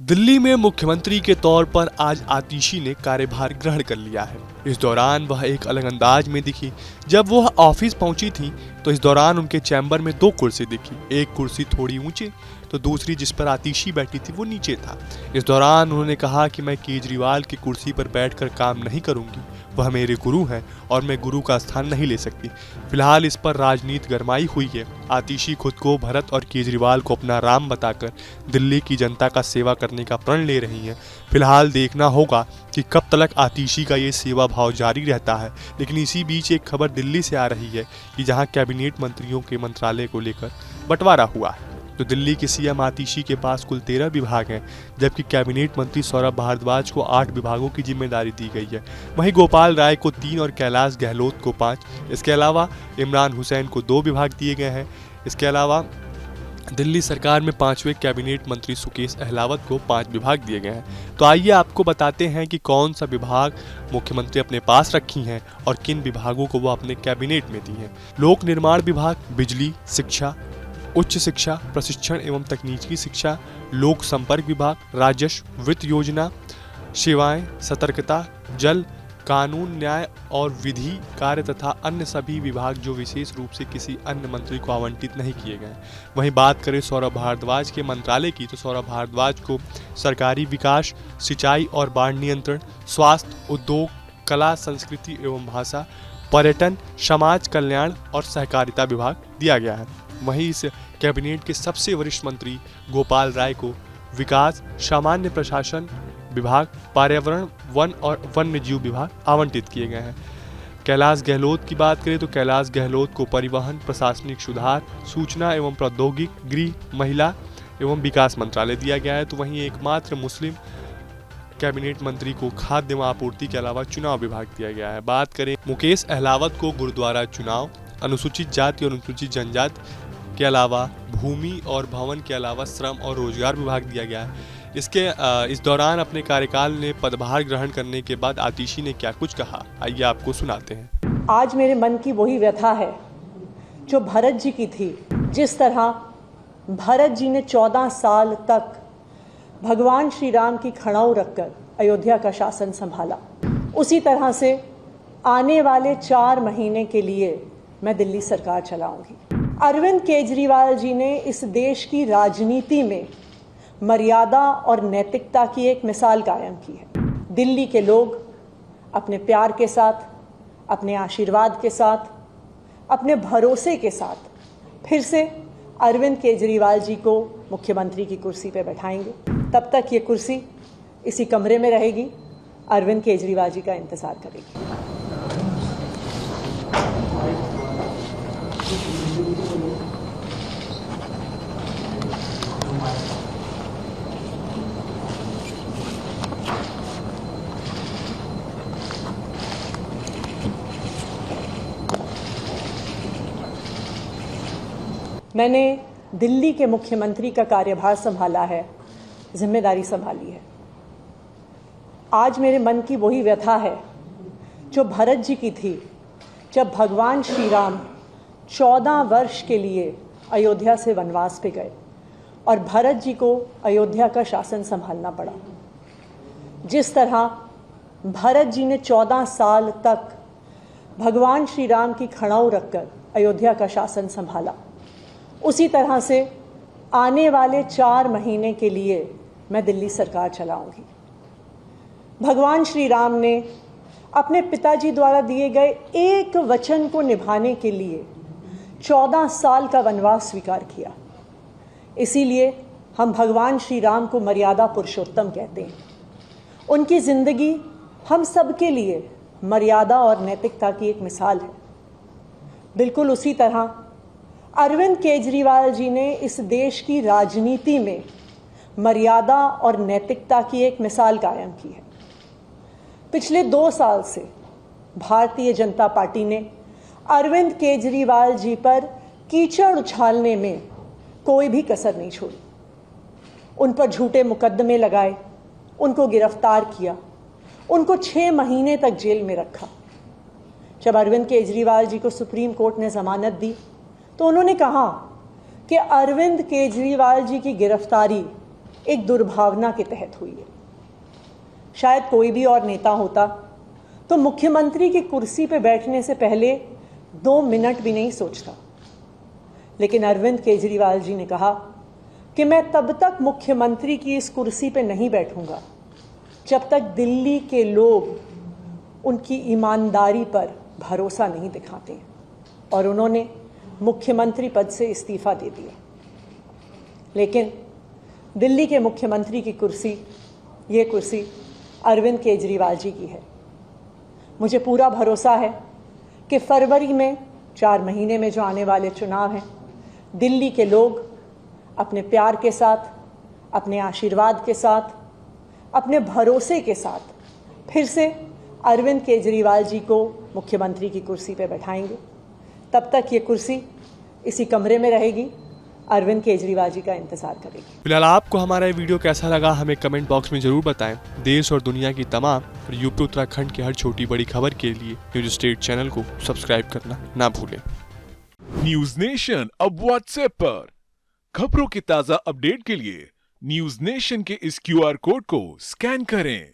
दिल्ली में मुख्यमंत्री के तौर पर आज आतिशी ने कार्यभार ग्रहण कर लिया है। इस दौरान वह एक अलग अंदाज में दिखी। जब वह ऑफिस पहुंची थी तो इस दौरान उनके चैम्बर में दो कुर्सी दिखी। एक कुर्सी थोड़ी ऊंचे तो दूसरी जिस पर आतिशी बैठी थी वो नीचे था। इस दौरान उन्होंने कहा कि मैं केजरीवाल की कुर्सी पर बैठकर काम नहीं करूंगी, वह मेरे गुरु हैं और मैं गुरु का स्थान नहीं ले सकती। फिलहाल इस पर राजनीति गरमाई हुई है। आतिशी खुद को भरत और केजरीवाल को अपना राम बताकर दिल्ली की जनता का सेवा करने का प्रण ले रही हैं। फिलहाल देखना होगा कि कब तक आतिशी का ये सेवा भाव जारी रहता है। लेकिन इसी बीच एक खबर दिल्ली से आ रही है कि जहां कैबिनेट मंत्रियों के मंत्रालय को लेकर बंटवारा हुआ है। तो दिल्ली के सीएम आतिशी के पास कुल 13 विभाग हैं, जबकि कैबिनेट मंत्री सौरभ भारद्वाज को 8 विभागों की जिम्मेदारी दी गई है। वहीं गोपाल राय को 3 और कैलाश गहलोत को 5। इसके अलावा इमरान हुसैन को 2 विभाग दिए गए हैं। इसके अलावा दिल्ली सरकार में 5वें कैबिनेट मंत्री सुकेश अहलावत को 5 विभाग दिए गए हैं। तो आइए आपको बताते हैं कि कौन सा विभाग मुख्यमंत्री अपने पास रखी हैं और किन विभागों को वो अपने कैबिनेट में दी हैं। लोक निर्माण विभाग, बिजली, शिक्षा, उच्च शिक्षा, प्रशिक्षण एवं तकनीकी शिक्षा, लोक संपर्क विभाग, राजस्व, वित्त योजना, सेवाएं, सतर्कता, जल, कानून, न्याय और विधि कार्य तथा अन्य सभी विभाग जो विशेष रूप से किसी अन्य मंत्री को आवंटित नहीं किए गए। वहीं बात करें सौरभ भारद्वाज के मंत्रालय की, तो सौरभ भारद्वाज को सरकारी विकास, सिंचाई और बाढ़ नियंत्रण, स्वास्थ्य, उद्योग, कला, संस्कृति एवं भाषा, पर्यटन, समाज कल्याण और सहकारिता विभाग दिया गया है। वहीं इस कैबिनेट के सबसे वरिष्ठ मंत्री गोपाल राय को विकास, सामान्य प्रशासन विभाग, पर्यावरण, वन और वन्य जीव विभाग आवंटित किए गए हैं। कैलाश गहलोत की बात करें तो कैलाश गहलोत को परिवहन, प्रशासनिक सुधार, सूचना एवं प्रौद्योगिकी, गृह, महिला एवं विकास मंत्रालय दिया गया है। तो वहीं एकमात्र मुस्लिम कैबिनेट मंत्री को खाद्य एवं आपूर्ति के अलावा चुनाव विभाग दिया गया है। बात करें मुकेश अहलावत को गुरुद्वारा चुनाव, अनुसूचित जाति और अनुसूचित जनजाति के अलावा भूमि और भवन के अलावा श्रम और रोजगार विभाग दिया गया है। इस दौरान अपने कार्यकाल में पदभार ग्रहण करने के बाद आतिशी ने क्या कुछ कहा, आइए आपको सुनाते हैं। आज मेरे मन की वही व्यथा है जो भरत जी की थी। जिस तरह भरत जी ने 14 साल तक भगवान श्री राम की खड़ाऊ रखकर अयोध्या का शासन संभाला, उसी तरह से आने वाले 4 महीने के लिए मैं दिल्ली सरकार चलाऊंगी। अरविंद केजरीवाल जी ने इस देश की राजनीति में मर्यादा और नैतिकता की एक मिसाल कायम की है। दिल्ली के लोग अपने प्यार के साथ, अपने आशीर्वाद के साथ, अपने भरोसे के साथ फिर से अरविंद केजरीवाल जी को मुख्यमंत्री की कुर्सी पर बैठाएंगे। तब तक ये कुर्सी इसी कमरे में रहेगी, अरविंद केजरीवाल जी का इंतजार करेगी। मैंने दिल्ली के मुख्यमंत्री का कार्यभार संभाला है, जिम्मेदारी संभाली है। आज मेरे मन की वही व्यथा है जो भरत जी की थी, जब भगवान श्री राम 14 वर्ष के लिए अयोध्या से वनवास पे गए और भरत जी को अयोध्या का शासन संभालना पड़ा। जिस तरह भरत जी ने 14 साल तक भगवान श्री राम की खड़ाऊ रखकर अयोध्या का शासन संभाला, उसी तरह से आने वाले 4 महीने के लिए मैं दिल्ली सरकार चलाऊंगी। भगवान श्री राम ने अपने पिताजी द्वारा दिए गए एक वचन को निभाने के लिए 14 साल का वनवास स्वीकार किया। इसीलिए हम भगवान श्री राम को मर्यादा पुरुषोत्तम कहते हैं। उनकी जिंदगी हम सबके लिए मर्यादा और नैतिकता की एक मिसाल है। बिल्कुल उसी तरह अरविंद केजरीवाल जी ने इस देश की राजनीति में मर्यादा और नैतिकता की एक मिसाल कायम की है। पिछले 2 साल से भारतीय जनता पार्टी ने अरविंद केजरीवाल जी पर कीचड़ उछालने में कोई भी कसर नहीं छोड़ी। उन पर झूठे मुकदमे लगाए, उनको गिरफ्तार किया, उनको 6 महीने तक जेल में रखा। जब अरविंद केजरीवाल जी को सुप्रीम कोर्ट ने जमानत दी तो उन्होंने कहा कि अरविंद केजरीवाल जी की गिरफ्तारी एक दुर्भावना के तहत हुई है। शायद कोई भी और नेता होता तो मुख्यमंत्री की कुर्सी पे बैठने से पहले 2 मिनट भी नहीं सोचता, लेकिन अरविंद केजरीवाल जी ने कहा कि मैं तब तक मुख्यमंत्री की इस कुर्सी पे नहीं बैठूंगा जब तक दिल्ली के लोग उनकी ईमानदारी पर भरोसा नहीं दिखाते हैं, और उन्होंने मुख्यमंत्री पद से इस्तीफा दे दिया। लेकिन दिल्ली के मुख्यमंत्री की कुर्सी, ये कुर्सी अरविंद केजरीवाल जी की है। मुझे पूरा भरोसा है कि फरवरी में 4 महीने में जो आने वाले चुनाव हैं, दिल्ली के लोग अपने प्यार के साथ, अपने आशीर्वाद के साथ, अपने भरोसे के साथ फिर से अरविंद केजरीवाल जी को मुख्यमंत्री की कुर्सी पर बैठाएंगे। तब तक ये कुर्सी इसी कमरे में रहेगी, अरविंद केजरीवाल जी का इंतजार करेगी। फिलहाल आपको हमारा ये वीडियो कैसा लगा हमें कमेंट बॉक्स में जरूर बताएं। देश और दुनिया की तमाम और यूपी उत्तराखंड की हर छोटी बड़ी खबर के लिए न्यूज स्टेट चैनल को सब्सक्राइब करना ना भूलें। न्यूज नेशन अब व्हाट्सएप पर खबरों के ताजा अपडेट के लिए न्यूज नेशन के इस QR कोड को स्कैन करें